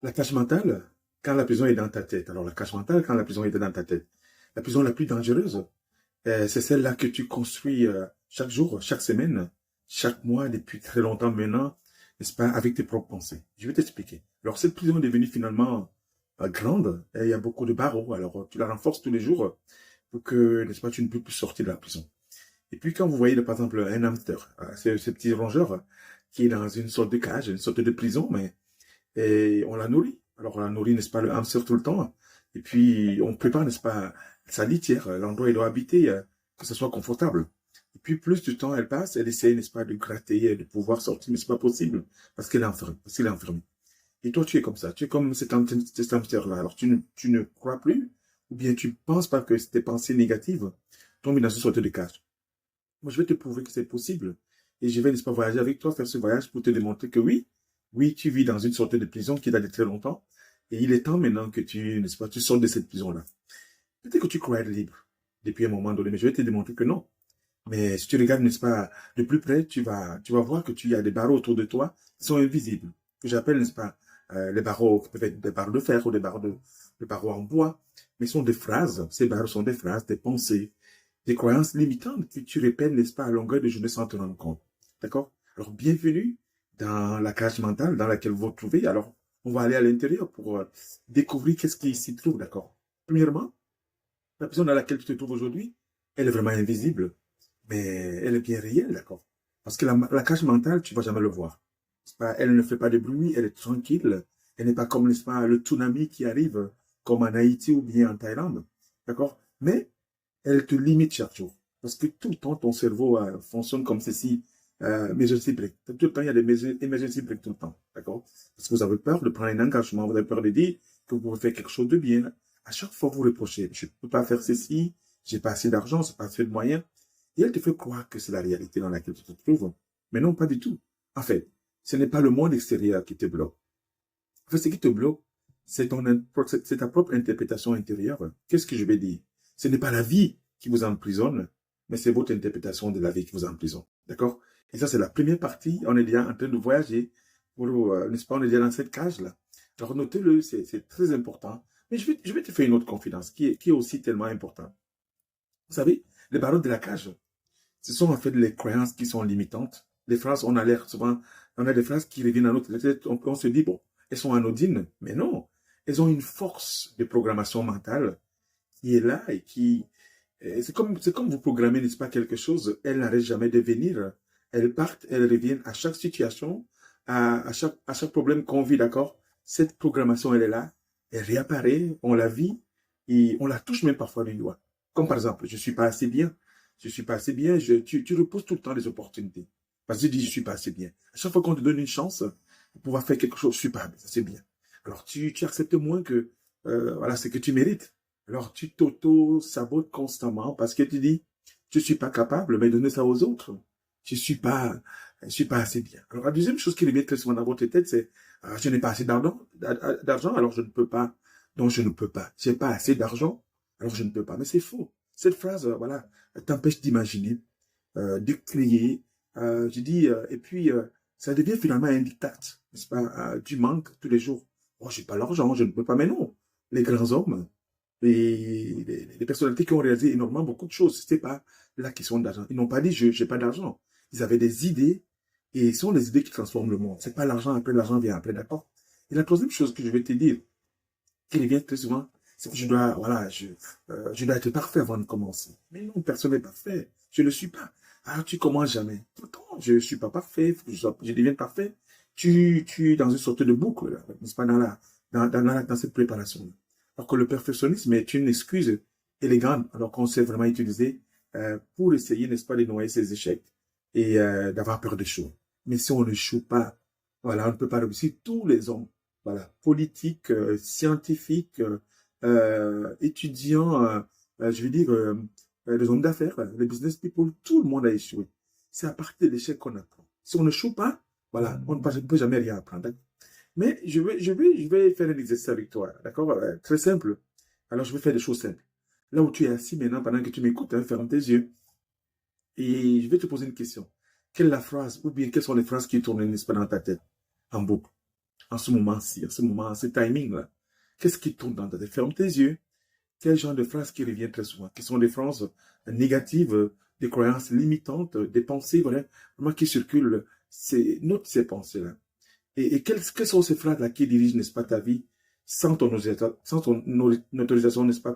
La cage mentale, quand la prison est dans ta tête. Alors, la cage mentale, quand la prison est dans ta tête. La prison la plus dangereuse, c'est celle-là que tu construis chaque jour, chaque semaine, chaque mois, depuis très longtemps maintenant, n'est-ce pas, avec tes propres pensées. Je vais t'expliquer. Alors, cette prison est devenue finalement grande, et il y a beaucoup de barreaux. Alors, tu la renforces tous les jours pour que, n'est-ce pas, tu ne peux plus sortir de la prison. Et puis, quand vous voyez, par exemple, un hamster, c'est ce petit rongeur qui est dans une sorte de cage, une sorte de prison, mais et on la nourrit. Alors, on la nourrit, n'est-ce pas, le hamster tout le temps. Et puis, on prépare, n'est-ce pas, sa litière, l'endroit où il doit habiter, que ce soit confortable. Et puis, plus du temps elle passe, elle essaie, n'est-ce pas, de gratter, de pouvoir sortir, mais c'est pas possible, parce qu'elle est enfermée, parce qu'il est enfermé. Et toi, tu es comme ça, tu es comme cet hamster-là. Alors, tu ne crois plus, ou bien tu penses pas que tes pensées négatives tombent dans une sorte de cage. Moi, je vais te prouver que c'est possible. Et je vais, n'est-ce pas, voyager avec toi, faire ce voyage pour te démontrer que oui, oui, tu vis dans une sorte de prison qui date de très longtemps. Et il est temps maintenant que tu, n'est-ce pas, tu sortes de cette prison-là. Peut-être que tu crois être libre depuis un moment donné, mais je vais te démontrer que non. Mais si tu regardes, n'est-ce pas, de plus près, tu vas voir que tu as des barreaux autour de toi qui sont invisibles. Que j'appelle, n'est-ce pas, les barreaux, qui peuvent être des barreaux de fer ou des barreaux en bois. Mais ce sont des phrases. Ces barreaux sont des phrases, des pensées, des croyances limitantes que tu répètes, n'est-ce pas, à longueur de journée sans te rendre compte. D'accord? Alors, bienvenue dans la cage mentale dans laquelle vous vous trouvez. Alors, on va aller à l'intérieur pour découvrir qu'est-ce qui s'y trouve, d'accord? Premièrement, la personne dans laquelle tu te trouves aujourd'hui, elle est vraiment invisible, mais elle est bien réelle, d'accord? Parce que la cage mentale, tu vas jamais le voir. C'est pas, elle ne fait pas de bruit, elle est tranquille. Elle n'est pas comme, n'est-ce pas, le tsunami qui arrive, comme en Haïti ou bien en Thaïlande, d'accord? Mais elle te limite chaque jour. Parce que tout le temps, ton cerveau fonctionne comme ceci, emergency break. Tout le temps, il y a des emergency break tout le temps. D'accord? Parce que vous avez peur de prendre un engagement, vous avez peur de dire que vous pouvez faire quelque chose de bien. À chaque fois, vous reprochez, je ne peux pas faire ceci, j'ai pas assez d'argent, j'ai pas assez de moyens. Et elle te fait croire que c'est la réalité dans laquelle tu te trouves. Mais non, pas du tout. En fait, ce n'est pas le monde extérieur qui te bloque. En fait, ce qui te bloque, c'est ta propre interprétation intérieure. Qu'est-ce que je vais dire? Ce n'est pas la vie qui vous emprisonne, mais c'est votre interprétation de la vie qui vous emprisonne. D'accord? Et ça, c'est la première partie. On est déjà en train de voyager. N'est-ce pas? On est déjà dans cette cage-là. Alors, notez-le, c'est très important. Mais je vais te faire une autre confidence qui est aussi tellement importante. Vous savez, les barreaux de la cage, ce sont en fait les croyances qui sont limitantes. Les phrases, on a l'air souvent, on a des phrases qui reviennent à notre tête, on se dit, bon, elles sont anodines, mais non. Elles ont une force de programmation mentale qui est là et qui, c'est comme vous programmez, n'est-ce pas, quelque chose, elles n'arrêtent jamais de venir. Elles partent, elles reviennent à chaque situation, à chaque problème qu'on vit, d'accord? Cette programmation, elle est là, elle réapparaît, on la vit et on la touche même parfois du doigt. Comme par exemple, je suis pas assez bien. Je suis pas assez bien. Tu repousses tout le temps les opportunités. Parce que tu dis, je suis pas assez bien. À chaque fois qu'on te donne une chance pour pouvoir faire quelque chose, je suis pas assez bien. Alors, tu acceptes moins que, voilà, ce que tu mérites. Alors, tu t'auto-sabotes constamment parce que tu dis, je suis pas capable, mais donner ça aux autres. Je suis pas assez bien. Alors, la deuxième chose qui revient très souvent dans votre tête, c'est, je n'ai pas assez d'argent, alors je ne peux pas. Donc, je ne peux pas. J'ai pas assez d'argent, alors je ne peux pas. Mais c'est faux. Cette phrase, voilà, t'empêche d'imaginer, de créer. Je dis, et puis, ça devient finalement un diktat, n'est-ce pas? Tu manques tous les jours. Oh, j'ai pas l'argent, je ne peux pas. Mais non. Les grands hommes, les personnalités qui ont réalisé énormément beaucoup de choses, c'est pas là qui sont d'argent. Ils n'ont pas dit, je n'ai pas d'argent. Ils avaient des idées, et ce sont les idées qui transforment le monde. C'est pas l'argent après, l'argent vient après, d'accord? Et la troisième chose que je vais te dire, qui revient très souvent, c'est que je dois, voilà, je dois être parfait avant de commencer. Mais non, personne n'est parfait. Je ne le suis pas. Alors, tu commences jamais. Pourtant, je ne suis pas parfait. Il faut que je devienne parfait. Tu es dans une sorte de boucle, là, n'est-ce pas, dans cette préparation. Alors que le perfectionnisme est une excuse élégante, alors qu'on sait vraiment utiliser pour essayer, n'est-ce pas, de noyer ses échecs et d'avoir peur d'échouer. Mais si on n'échoue pas, voilà, on ne peut pas réussir. Tous les hommes, voilà, politiques, scientifiques, étudiants, je veux dire, les hommes d'affaires, les business people, tout le monde a échoué. C'est à partir de l'échec qu'on apprend. Si on ne échoue pas, voilà, on ne peut jamais rien apprendre. Mais je vais faire un exercice avec toi, d'accord? Très simple. Alors, je vais faire des choses simples. Là où tu es assis maintenant, pendant que tu m'écoutes, hein, ferme tes yeux. Et je vais te poser une question. Quelle est la phrase, ou bien quelles sont les phrases qui tournent, n'est-ce pas, dans ta tête, en boucle? en ce moment-ci, en ce moment, en ce timing-là. Qu'est-ce qui tourne dans ta tête? Ferme tes yeux. Quel genre de phrases qui reviennent très souvent? Qui sont des phrases négatives, des croyances limitantes, des pensées vraiment qui circulent. Note ces pensées-là. Et quelles sont ces phrases-là qui dirigent, n'est-ce pas, ta vie sans ton autorisation, n'est-ce pas,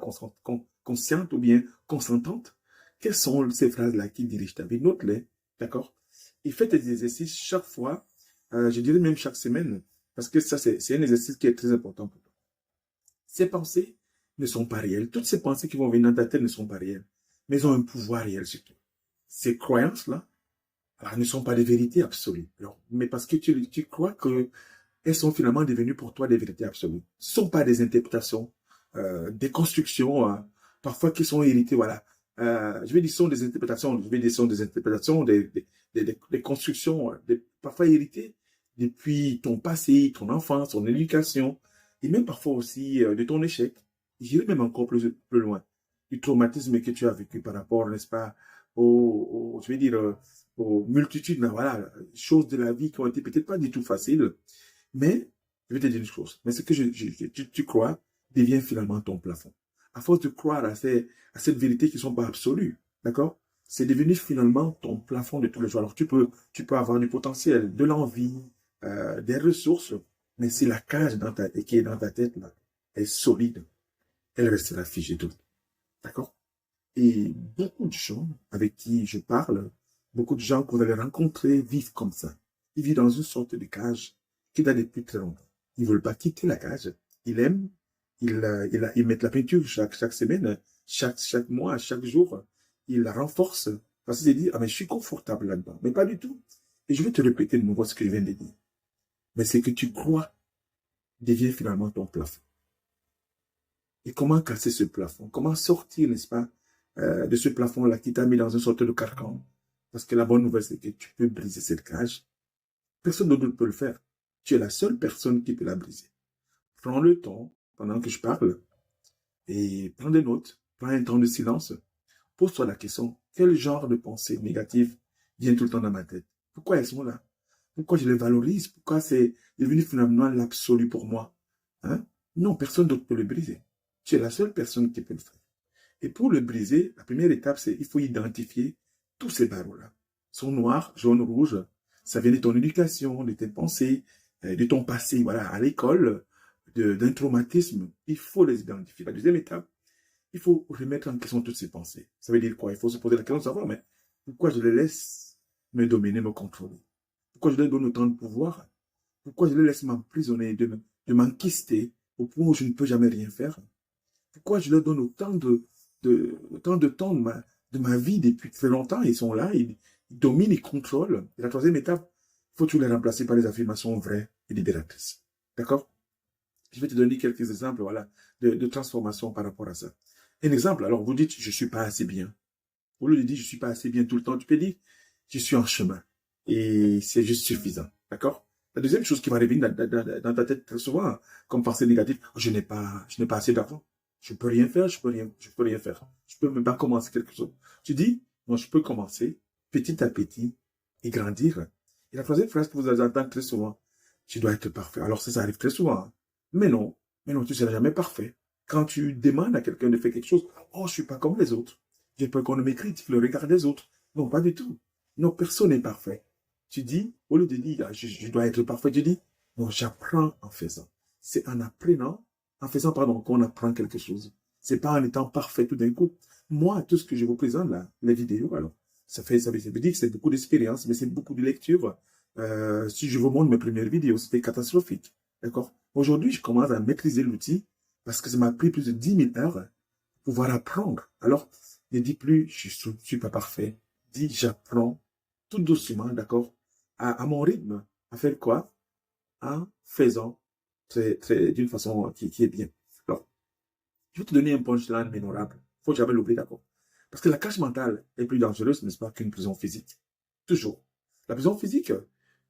consciente ou bien consentante? Quelles sont ces phrases-là qui dirigent ta vie? Note-les, d'accord? Et fais des exercices chaque fois, je dirais même chaque semaine, parce que ça, c'est un exercice qui est très important pour toi. Ces pensées ne sont pas réelles. Toutes ces pensées qui vont venir dans ta tête ne sont pas réelles, mais elles ont un pouvoir réel sur toi. Ces croyances-là, alors, ne sont pas des vérités absolues. Alors, mais parce que tu crois qu'elles sont finalement devenues pour toi des vérités absolues. Ce ne sont pas des interprétations, des constructions, parfois qui sont héritées, voilà. Je vais dire ce sont des interprétations, je vais dire ce sont des interprétations, des constructions, parfois héritées depuis ton passé, ton enfance, ton éducation, et même parfois aussi de ton échec. J'irai même encore plus loin. Du traumatisme que tu as vécu par rapport, n'est-ce pas, je vais dire, aux multitudes, voilà, choses de la vie qui ont été peut-être pas du tout faciles. Mais, je vais te dire une chose. Mais ce que tu crois devient finalement ton plafond. À force de croire à cette vérité qui ne sont pas absolues, d'accord? C'est devenu finalement ton plafond de tous les jours. Alors, tu peux avoir du potentiel, de l'envie, des ressources, mais si la cage qui est dans ta tête, là, est solide, elle restera figée toute. D'accord? Et beaucoup de gens avec qui je parle, beaucoup de gens que vous allez rencontrer vivent comme ça. Ils vivent dans une sorte de cage qui date depuis très longtemps. Ils ne veulent pas quitter la cage. Ils aiment, ils mettent la peinture chaque semaine, chaque mois, chaque jour. Ils la renforcent parce qu'ils se disent, ah mais je suis confortable là-dedans. Mais pas du tout. Et je vais te répéter de nouveau ce que je viens de dire. Mais ce que tu crois devient finalement ton plafond. Et comment casser ce plafond? Comment sortir, n'est-ce pas, de ce plafond-là qui t'a mis dans une sorte de carcan? Parce que la bonne nouvelle, c'est que tu peux briser cette cage. Personne d'autre ne peut le faire. Tu es la seule personne qui peut la briser. Prends le temps, pendant que je parle, et prends des notes, prends un temps de silence. Pose-toi la question, quel genre de pensée négative vient tout le temps dans ma tête? Pourquoi elles sont là? Pourquoi je les valorise? Pourquoi c'est devenu finalement l'absolu pour moi? Hein? Non, personne d'autre peut le briser. Tu es la seule personne qui peut le faire. Et pour le briser, la première étape, c'est il faut identifier tous ces barreaux-là. Ils sont noirs, jaunes, rouges. Ça vient de ton éducation, de tes pensées, de ton passé, voilà, à l'école, d'un traumatisme. Il faut les identifier. La deuxième étape, il faut remettre en question toutes ces pensées. Ça veut dire quoi? Il faut se poser la question de savoir, mais pourquoi je les laisse me dominer, me contrôler? Pourquoi je leur donne autant de pouvoir? Pourquoi je les laisse m'emprisonner, de m'enquister au point où je ne peux jamais rien faire? Pourquoi je leur donne autant de temps de ma vie depuis très longtemps? Ils sont là, ils dominent, ils contrôlent. Et la troisième étape, il faut tout les remplacer par des affirmations vraies et libératrices. D'accord? Je vais te donner quelques exemples, voilà, de transformation par rapport à ça. Un exemple, alors vous dites, je ne suis pas assez bien. Au lieu de dire, je ne suis pas assez bien tout le temps, tu peux dire, je suis en chemin. Et c'est juste suffisant. D'accord? La deuxième chose qui va revenir dans ta tête très souvent, comme pensée négative, je n'ai pas assez d'argent. Je peux rien faire, je peux rien faire. Je peux même pas commencer quelque chose. Tu dis, moi, je peux commencer petit à petit et grandir. Et la troisième phrase que vous entendez très souvent, tu dois être parfait. Alors ça arrive très souvent. Hein. Mais non, tu ne seras jamais parfait. Quand tu demandes à quelqu'un de faire quelque chose, oh, je suis pas comme les autres. J'ai peur qu'on ne critique le regard des autres. Non, pas du tout. Non, personne n'est parfait. Tu dis, au lieu de dire, je dois être parfait, tu dis, non, j'apprends en faisant. C'est en apprenant, en faisant, pardon, qu'on apprend quelque chose. C'est pas en étant parfait tout d'un coup. Moi, tout ce que je vous présente là, les vidéos, alors, ça veut dire que c'est beaucoup d'expérience, mais c'est beaucoup de lecture. Si je vous montre mes premières vidéos, c'était catastrophique. D'accord? Aujourd'hui, je commence à maîtriser l'outil parce que ça m'a pris plus de 10 000 heures pour pouvoir apprendre. Alors, ne dis plus, je suis pas parfait. Dis, j'apprends tout doucement, d'accord, à mon rythme, à faire quoi? En faisant d'une façon qui est bien. Alors, je vais te donner un punchline mémorable. Faut jamais l'oublier, d'accord? Parce que la cage mentale est plus dangereuse, n'est-ce pas, qu'une prison physique. Toujours. La prison physique,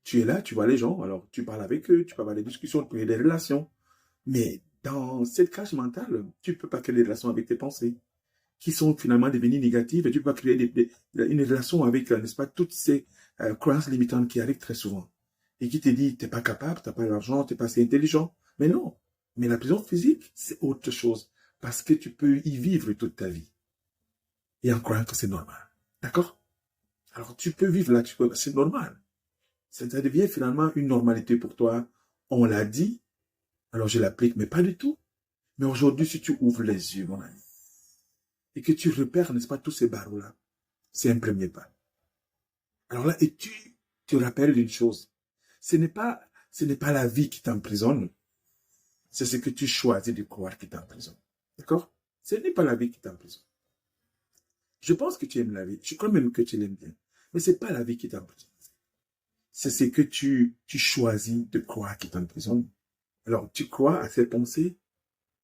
tu es là, tu vois les gens, alors tu parles avec eux, tu peux avoir des discussions, tu peux avoir des relations. Mais dans cette cage mentale, tu ne peux pas créer des relations avec tes pensées, qui sont finalement devenues négatives, et tu peux pas créer une relation avec, n'est-ce pas, toutes ces croyances limitantes qui arrivent très souvent. et qui te dit, t'es pas capable, t'as pas l'argent, t'es pas assez intelligent. Mais non. Mais la prison physique, c'est autre chose. Parce que tu peux y vivre toute ta vie. Et en croyant que c'est normal. D'accord? Alors, tu peux vivre là, c'est normal. Ça devient finalement une normalité pour toi. On l'a dit, alors je l'applique, mais pas du tout. Mais aujourd'hui, si tu ouvres les yeux, mon ami, et que tu repères, n'est-ce pas, tous ces barreaux-là, c'est un premier pas. Alors là, et tu te rappelles d'une chose. Ce n'est pas la vie qui t'emprisonne. C'est ce que tu choisis de croire qui t'emprisonne. D'accord? Ce n'est pas la vie qui t'emprisonne. Je pense que tu aimes la vie. Je crois même que tu l'aimes bien. Mais ce n'est pas la vie qui t'emprisonne. C'est ce que tu choisis de croire qui t'emprisonne. Alors, tu crois à ces pensées,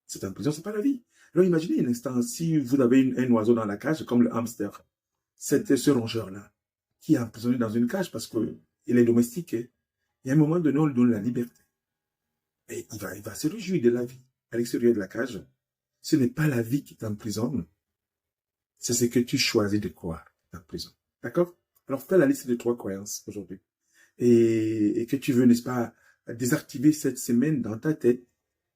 cette emprisonne, c'est pas la vie. Alors, imaginez un instant, si vous avez un oiseau dans la cage, comme le hamster, ce rongeur-là, qui est emprisonné dans une cage parce qu'il est domestiqué. Il y a un moment donné, on lui donne la liberté. Et il va se réjouir de la vie à l'extérieur de la cage. Ce n'est pas la vie qui t'emprisonne. C'est ce que tu choisis de croire qui t'emprisonne. D'accord? Alors, fais la liste de 3 croyances aujourd'hui. Et que tu veux, n'est-ce pas, désactiver cette semaine dans ta tête,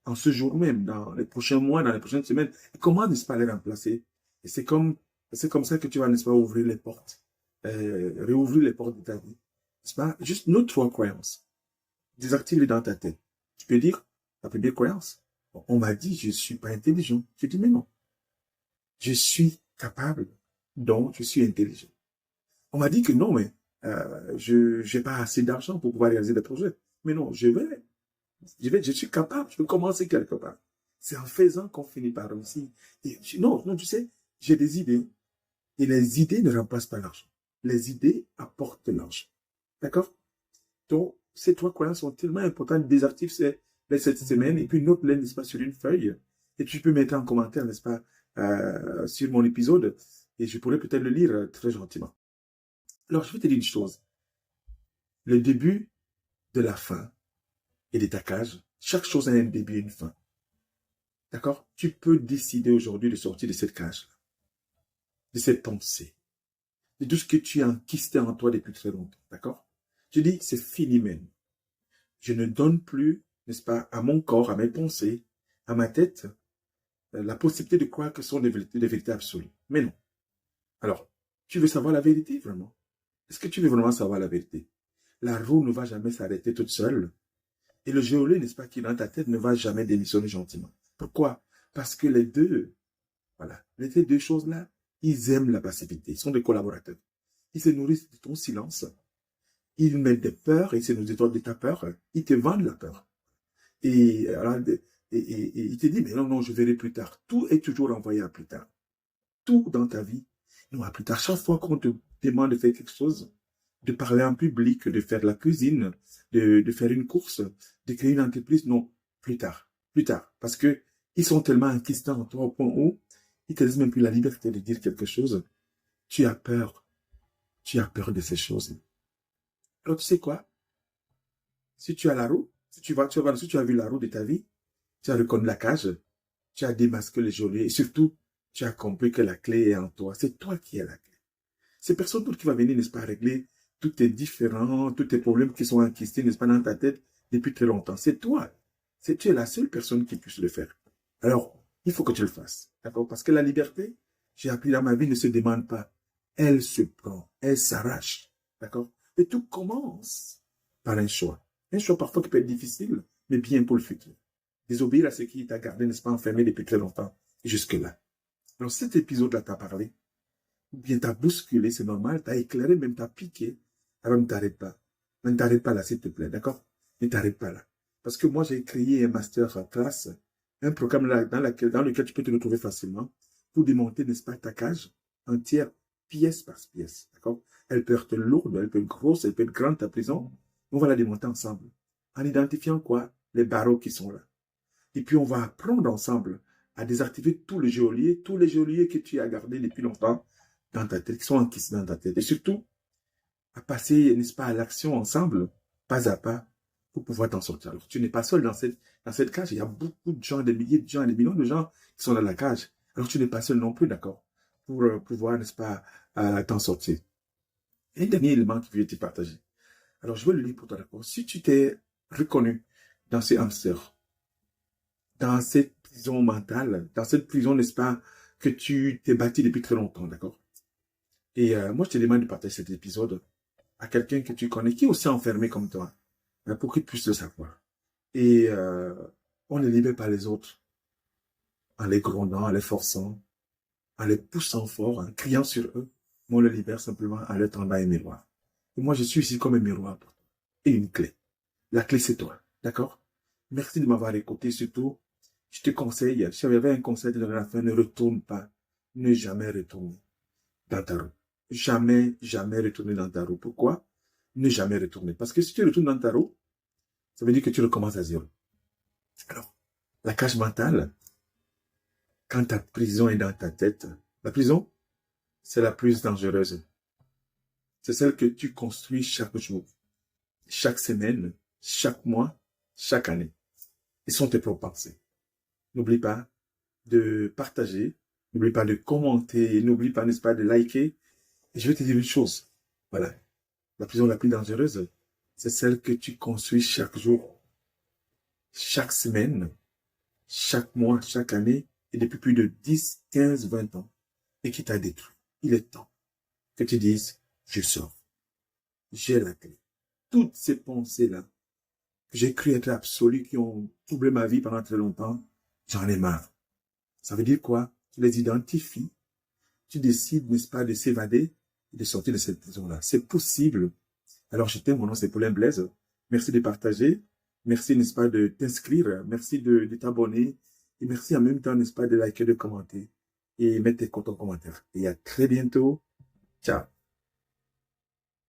en ce jour même, dans les prochains mois, dans les prochaines semaines. Et comment, n'est-ce pas, les remplacer? Et c'est comme ça que tu vas, n'est-ce pas, ouvrir les portes, réouvrir les portes de ta vie. N'est-ce pas? Juste nos 3 croyances. Désactive-les dans ta tête. Tu peux dire, la première croyance. On m'a dit, je suis pas intelligent. Je dis, mais non. Je suis capable, donc je suis intelligent. On m'a dit que non, mais je n'ai pas assez d'argent pour pouvoir réaliser des projets. Mais non, je suis capable, je peux commencer quelque part. C'est en faisant qu'on finit par réussir. Non, tu sais, j'ai des idées. Et les idées ne remplacent pas l'argent. Les idées apportent de l'argent. D'accord? Donc, ces 3 croyances sont tellement importantes. Désactive cette semaine et puis note-les, n'est-ce pas, sur une feuille. Et tu peux mettre en commentaire, n'est-ce pas, sur mon épisode. Et je pourrais peut-être le lire très gentiment. Alors, je vais te dire une chose. Le début de la fin et de ta cage, chaque chose a un début et une fin. D'accord? Tu peux décider aujourd'hui de sortir de cette cage-là, de cette pensée, de tout ce que tu as enquisté en toi depuis très longtemps. D'accord? Je dis, c'est fini même. Je ne donne plus, n'est-ce pas, à mon corps, à mes pensées, à ma tête, la possibilité de croire que ce sont des vérités absolues. Mais non. Alors, tu veux savoir la vérité, vraiment? Est-ce que tu veux vraiment savoir la vérité? La roue ne va jamais s'arrêter toute seule. Et le geôlier, n'est-ce pas, qui est dans ta tête ne va jamais démissionner gentiment. Pourquoi? Parce que les deux choses-là, ils aiment la passivité. Ils sont des collaborateurs. Ils se nourrissent de ton silence. Ils mettent des peurs, ils se nourrissent de ta peur. Ils te vendent la peur. Et il te dit, mais non, je verrai plus tard. Tout est toujours envoyé à plus tard. Tout dans ta vie, non, à plus tard. Chaque fois qu'on te demande de faire quelque chose, de parler en public, de faire de la cuisine, de faire une course, de créer une entreprise, non, plus tard. Parce que ils sont tellement inquiétants en toi au point où ils te laissent même plus la liberté de dire quelque chose. Tu as peur. Tu as peur de ces choses. Alors, tu sais quoi? Si tu as la roue, si tu as vu la roue de ta vie, tu as reconnu la cage, tu as démasqué les geôliers et surtout, tu as compris que la clé est en toi. C'est toi qui es la clé. C'est personne d'autre qui va venir, n'est-ce pas, régler tous tes différends, tous tes problèmes qui sont enquistés, n'est-ce pas, dans ta tête depuis très longtemps. C'est toi. Tu es la seule personne qui puisse le faire. Alors, il faut que tu le fasses. D'accord? Parce que la liberté, j'ai appris dans ma vie, ne se demande pas. Elle se prend. Elle s'arrache. D'accord? Et tout commence par un choix. Un choix parfois qui peut être difficile, mais bien pour le futur. Désobéir à ce qui t'a gardé, n'est-ce pas, enfermé depuis très longtemps. Et jusque-là. Alors, cet épisode-là t'a parlé. Ou bien t'as bousculé, c'est normal, t'as éclairé, même t'as piqué. Alors ne t'arrête pas. Ne t'arrête pas là, s'il te plaît, d'accord? Ne t'arrête pas là. Parce que moi, j'ai créé un master class, un programme là, dans lequel tu peux te retrouver facilement pour démonter, n'est-ce pas, ta cage entière, pièce par pièce, d'accord? Elle peut être lourde, elle peut être grosse, elle peut être grande, ta prison. On va la démonter ensemble. En identifiant quoi? Les barreaux qui sont là. Et puis, on va apprendre ensemble à désactiver tous les geôliers que tu as gardés depuis longtemps dans ta tête, qui sont enquistés dans ta tête. Et surtout, à passer, n'est-ce pas, à l'action ensemble, pas à pas, pour pouvoir t'en sortir. Alors, tu n'es pas seul dans cette cage. Il y a beaucoup de gens, des milliers de gens, des millions de gens qui sont dans la cage. Alors, tu n'es pas seul non plus, d'accord, pour pouvoir, n'est-ce pas, t'en sortir. Et un dernier élément que je vais te partager. Alors, je vais le lire pour toi, d'accord? Si tu t'es reconnu dans ces hamsters, dans cette prison mentale, dans cette prison, n'est-ce pas, que tu t'es bâti depuis très longtemps, d'accord? Et moi, je te demande de partager cet épisode à quelqu'un que tu connais, qui est aussi enfermé comme toi, pour qu'il puisse le savoir. Et on ne libère pas les autres en les grondant, en les forçant, en les poussant fort, en criant sur eux. Mais on le libère simplement en leur tendant un miroir. Et moi, je suis ici comme un miroir pour toi. Et une clé. La clé, c'est toi. D'accord? Merci de m'avoir écouté. Surtout, je te conseille, si j'avais un conseil de la fin, ne retourne pas. Ne jamais retourner dans ta roue. Jamais, jamais retourner dans ta roue. Pourquoi? Ne jamais retourner. Parce que si tu retournes dans ta roue, ça veut dire que tu recommences à zéro. Alors, la cage mentale, quand ta prison est dans ta tête, la prison, c'est la plus dangereuse. C'est celle que tu construis chaque jour, chaque semaine, chaque mois, chaque année. Et sont tes propres pensées. N'oublie pas de partager, n'oublie pas de commenter, n'oublie pas, n'est-ce pas, de liker. Et je vais te dire une chose. Voilà. La prison la plus dangereuse, c'est celle que tu construis chaque jour, chaque semaine, chaque mois, chaque année, et depuis plus de 10, 15, 20 ans, et qui t'a détruit. Il est temps que tu dises, je sors. J'ai la clé. Toutes ces pensées-là, que j'ai cru être absolues, qui ont troublé ma vie pendant très longtemps, j'en ai marre. Ça veut dire quoi? Tu les identifies, tu décides, n'est-ce pas, de s'évader et de sortir de cette prison-là. C'est possible. Alors, je t'aime, mon nom c'est Paulin Blaise. Merci de partager. Merci, n'est-ce pas, de t'inscrire. Merci de t'abonner. Et merci en même temps, n'est-ce pas, de liker, de commenter. Et mettre tes comptes en commentaire. Et à très bientôt. Ciao.